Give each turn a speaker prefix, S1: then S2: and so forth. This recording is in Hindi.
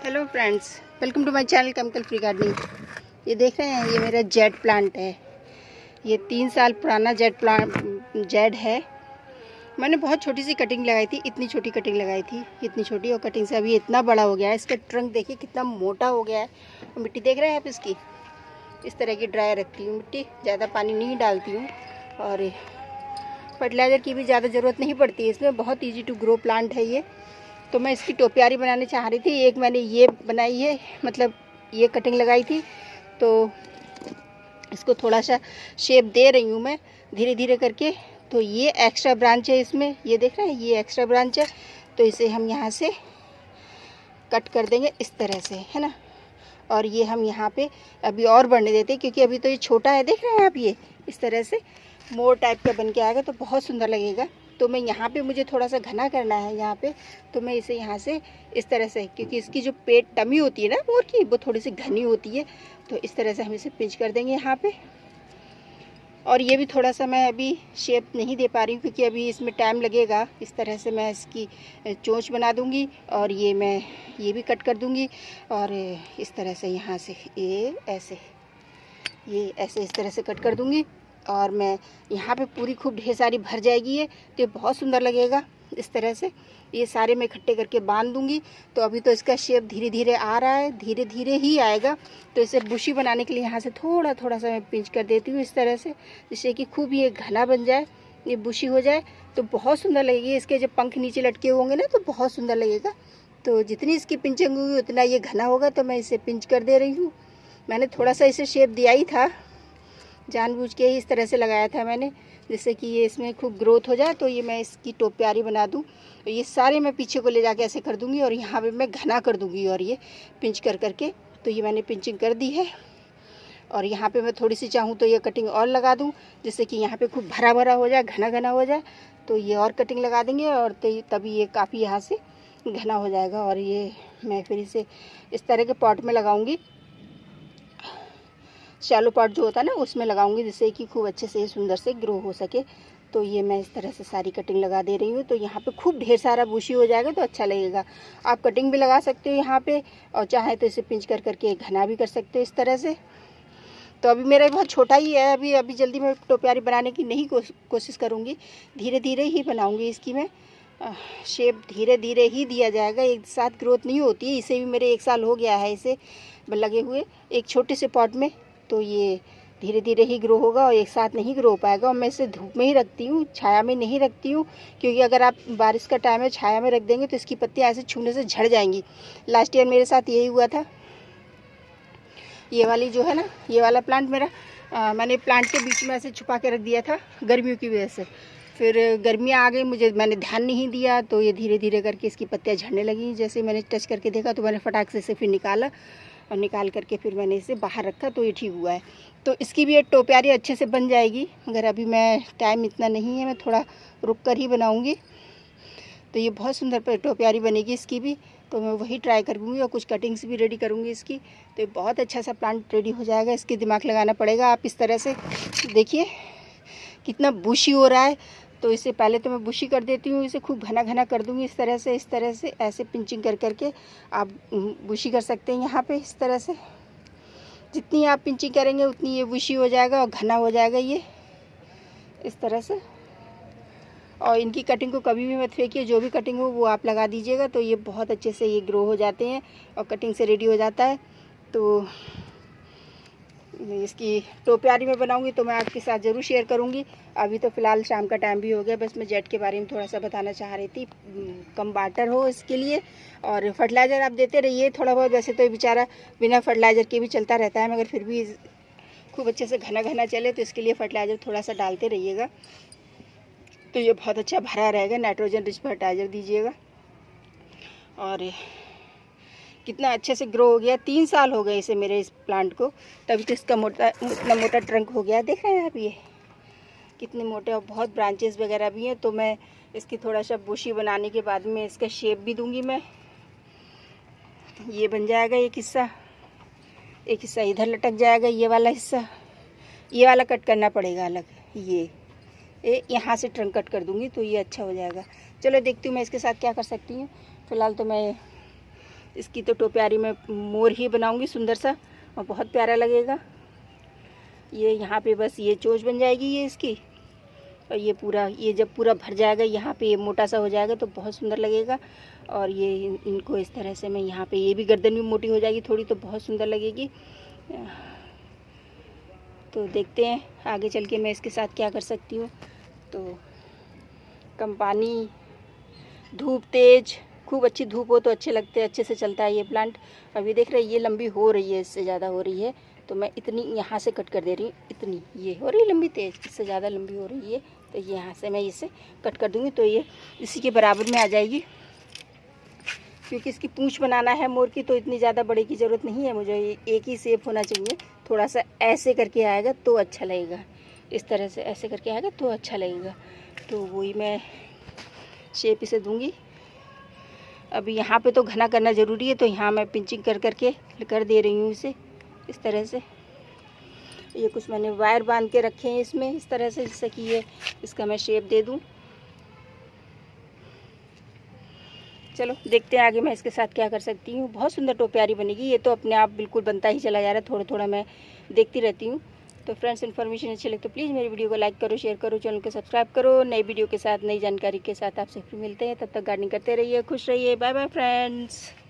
S1: Hello friends, welcome to my channel chemical free gardening. ये देख रहे हैं, ये मेरा जेड प्लांट है। ये 3 साल पुराना जेड है। मैंने बहुत छोटी सी कटिंग लगाई थी, इतनी छोटी कटिंग लगाई थी, इतनी छोटी, और कटिंग से अभी इतना बड़ा हो गया है। इसका ट्रंक देखिए कितना मोटा हो गया है। और मिट्टी देख रहे हैं आप इसकी, इस तरह की ड्राई रखती हूँ मिट्टी, ज़्यादा पानी नहीं डालती हूँ। और फर्टिलाइज़र की भी ज़्यादा ज़रूरत नहीं पड़ती है इसमें। बहुत ईजी टू ग्रो प्लांट है ये। तो मैं इसकी टोपियारी बनाने चाह रही थी। एक मैंने ये बनाई है, मतलब ये कटिंग लगाई थी, तो इसको थोड़ा सा शेप दे रही हूँ मैं धीरे धीरे करके। तो ये एक्स्ट्रा ब्रांच है इसमें, ये देख रहे हैं, ये एक्स्ट्रा ब्रांच है। तो इसे हम यहाँ से कट कर देंगे इस तरह से, है ना। और ये हम यहाँ पे अभी और बढ़ने देते हैं, क्योंकि अभी तो ये छोटा है। देख रहे हैं आप, ये इस तरह से मोर टाइप का बन के आएगा तो बहुत सुंदर लगेगा। तो मैं यहाँ पे मुझे थोड़ा सा घना करना है यहाँ पे, तो मैं इसे यहाँ से इस तरह से, क्योंकि इसकी जो पेट टमी होती है ना मोर की, वो थोड़ी सी घनी होती है, तो इस तरह से हम इसे पिंच कर देंगे यहाँ पे। और ये भी थोड़ा सा मैं अभी शेप नहीं दे पा रही हूँ, क्योंकि अभी इसमें टाइम लगेगा। इस तरह से मैं इसकी चोंच बना दूँगी, और ये भी कट कर दूँगी। और इस तरह से यहाँ से ये ऐसे इस तरह से कट कर दूँगी। और मैं यहाँ पे पूरी खूब ढेर सारी भर जाएगी ये, तो ये बहुत सुंदर लगेगा। इस तरह से ये सारे मैं इकट्ठे करके बांध दूँगी। तो अभी तो इसका शेप धीरे धीरे आ रहा है, धीरे धीरे ही आएगा। तो इसे बुशी बनाने के लिए यहाँ से थोड़ा थोड़ा सा मैं पिंच कर देती हूँ इस तरह से, जिससे कि खूब ये घना बन जाए, ये बुशी हो जाए, तो बहुत सुंदर लगेगी। इसके जब पंख नीचे लटके होंगे ना, तो बहुत सुंदर लगेगा। तो जितनी इसकी पिंचिंग होगी उतना ये घना होगा। तो मैं इसे पिंच कर दे रही हूँ। मैंने थोड़ा सा इसे शेप दिया ही था, जानबूझ के ही इस तरह से लगाया था मैंने, जिससे कि ये इसमें खूब ग्रोथ हो जाए। तो ये मैं इसकी टोपियारी बना दूँ। तो ये सारे मैं पीछे को ले जाके ऐसे कर दूँगी, और यहाँ पे मैं घना कर दूँगी, और ये पिंच कर करके। तो ये मैंने पिंचिंग कर दी है। और यहाँ पे मैं थोड़ी सी चाहूँ तो ये कटिंग और लगा दूँ, जिससे कि यहाँ पे खूब भरा भरा हो जाए, घना घना हो जाए। तो ये और कटिंग लगा देंगे, और तभी ये काफ़ी यहाँ से घना हो जाएगा। और ये मैं फिर इसे इस तरह के पॉट में लगाऊँगी, शैलो पॉट जो होता है ना, उसमें लगाऊंगी, जिससे कि खूब अच्छे से सुंदर से ग्रो हो सके। तो ये मैं इस तरह से सारी कटिंग लगा दे रही हूँ। तो यहाँ पे खूब ढेर सारा बुशी हो जाएगा, तो अच्छा लगेगा। आप कटिंग भी लगा सकते हो यहाँ पे, और चाहे तो इसे पिंच कर करके घना भी कर सकते हो इस तरह से। तो अभी मेरा बहुत छोटा ही है, अभी जल्दी मैं टोपियारी बनाने की नहीं कोशिश करूँगी, धीरे धीरे ही बनाऊँगी इसकी मैं। शेप धीरे धीरे ही दिया जाएगा, एक साथ ग्रोथ नहीं होती है। इसे भी मेरे 1 साल हो गया है इसे लगे हुए एक छोटे से पॉट में। तो ये धीरे धीरे ही ग्रो होगा, और एक साथ नहीं ग्रो हो पाएगा। और मैं इसे धूप में ही रखती हूँ, छाया में नहीं रखती हूँ, क्योंकि अगर आप बारिश का टाइम है छाया में रख देंगे तो इसकी पत्तियाँ ऐसे छूने से झड़ जाएंगी। लास्ट ईयर मेरे साथ यही हुआ था। ये वाली जो है ना, ये वाला प्लांट मेरा मैंने प्लांट के बीच में ऐसे छुपा के रख दिया था गर्मियों की वजह से। फिर गर्मियाँ आ गई, मैंने ध्यान नहीं दिया, तो ये धीरे धीरे करके इसकी पत्तियाँ झड़ने लगी। जैसे मैंने टच करके देखा, तो मैंने फटाक से इसे फिर निकाला, और निकाल करके फिर मैंने इसे बाहर रखा, तो ये ठीक हुआ है। तो इसकी भी एक टोपियारी अच्छे से बन जाएगी। मगर अभी मैं टाइम इतना नहीं है, मैं थोड़ा रुक कर ही बनाऊँगी। तो ये बहुत सुंदर टोपियारी बनेगी इसकी भी। तो मैं वही ट्राई करूँगी, और कुछ कटिंग्स भी रेडी करूँगी इसकी। तो ये बहुत अच्छा सा प्लांट रेडी हो जाएगा। इसकी दिमाग लगाना पड़ेगा। आप इस तरह से देखिए कितना बुशी हो रहा है। तो इसे पहले तो मैं बुशी कर देती हूँ, इसे खूब घना घना कर दूँगी इस तरह से ऐसे पिंचिंग कर करके आप बुशी कर सकते हैं यहाँ पे इस तरह से। जितनी आप पिंचिंग करेंगे उतनी ये बुशी हो जाएगा और घना हो जाएगा ये इस तरह से। और इनकी कटिंग को कभी भी मत फेंकिए, जो भी कटिंग हो वो आप लगा दीजिएगा। तो ये बहुत अच्छे से ये ग्रो हो जाते हैं, और कटिंग से रेडी हो जाता है। तो इसकी टोपियारी में बनाऊंगी तो मैं आपके साथ ज़रूर शेयर करूंगी। अभी तो फ़िलहाल शाम का टाइम भी हो गया, बस मैं जेट के बारे में थोड़ा सा बताना चाह रही थी। कम वाटर हो इसके लिए, और फर्टिलाइज़र आप देते रहिए थोड़ा बहुत। वैसे तो बेचारा बिना फर्टिलाइज़र के भी चलता रहता है, मगर फिर भी खूब अच्छे से घना घना चले, तो इसके लिए फर्टिलाइज़र थोड़ा सा डालते रहिएगा। तो ये बहुत अच्छा भरा रहेगा। नाइट्रोजन रिच फर्टिलाइज़र दीजिएगा। और कितना अच्छे से ग्रो हो गया। 3 साल हो गए इसे मेरे इस प्लांट को, तभी तो इसका इतना मोटा ट्रंक हो गया। देख रहे हैं आप, ये कितने मोटे, और बहुत ब्रांचेस वगैरह भी हैं। तो मैं इसकी थोड़ा सा बुशी बनाने के बाद में इसका शेप भी दूंगी मैं। ये बन जाएगा एक हिस्सा इधर लटक जाएगा, ये वाला हिस्सा, ये वाला कट करना पड़ेगा अलग। ये यहाँ से ट्रंक कट कर दूंगी, तो ये अच्छा हो जाएगा। चलो देखती हूँ मैं इसके साथ क्या कर सकती हूँ। फ़िलहाल तो मैं इसकी तो टोपियारी में मोर ही बनाऊंगी सुंदर सा, और बहुत प्यारा लगेगा। ये यहाँ पे बस ये चोंच बन जाएगी ये इसकी, और ये पूरा, ये जब पूरा भर जाएगा यहाँ पे, ये मोटा सा हो जाएगा तो बहुत सुंदर लगेगा। और ये इनको इस तरह से मैं यहाँ पे, ये भी गर्दन भी मोटी हो जाएगी थोड़ी, तो बहुत सुंदर लगेगी। तो देखते हैं आगे चल के मैं इसके साथ क्या कर सकती हूँ। तो कम पानी, धूप तेज, खूब अच्छी धूप हो तो अच्छे लगते हैं, अच्छे से चलता है ये प्लांट। अभी देख रहे हैं ये लंबी हो रही है, इससे ज़्यादा हो रही है, तो मैं इतनी यहाँ से कट कर दे रही हूँ। इतनी ये हो रही है लंबी तेज, इससे ज़्यादा लंबी हो रही है, तो ये यहाँ से मैं इसे कट कर दूँगी, तो ये इसी के बराबर में आ जाएगी। क्योंकि इसकी पूँछ बनाना है मोर की, तो इतनी ज़्यादा बड़े की ज़रूरत नहीं है मुझे, एक ही शेप होना चाहिए। थोड़ा सा ऐसे करके आएगा तो अच्छा लगेगा, इस तरह से ऐसे करके आएगा तो अच्छा लगेगा। तो वही मैं शेप इसे दूँगी। अभी यहाँ पे तो घना करना ज़रूरी है, तो यहाँ मैं पिंचिंग कर दे रही हूँ इसे इस तरह से। ये कुछ मैंने वायर बांध के रखे हैं इसमें इस तरह से, जिससे कि ये इसका मैं शेप दे दूँ। चलो देखते हैं आगे मैं इसके साथ क्या कर सकती हूँ। बहुत सुंदर टोपियारी बनेगी ये तो, अपने आप बिल्कुल बनता ही चला जा रहा है, थोड़ा थोड़ा मैं देखती रहती हूँ। तो फ्रेंड्स, इन्फॉर्मेशन अच्छी लगे तो प्लीज़ मेरी वीडियो को लाइक करो, शेयर करो, चैनल को सब्सक्राइब करो। नई वीडियो के साथ, नई जानकारी के साथ आपसे फिर मिलते हैं। तब तक गार्डनिंग करते रहिए, खुश रहिए। Bye bye friends.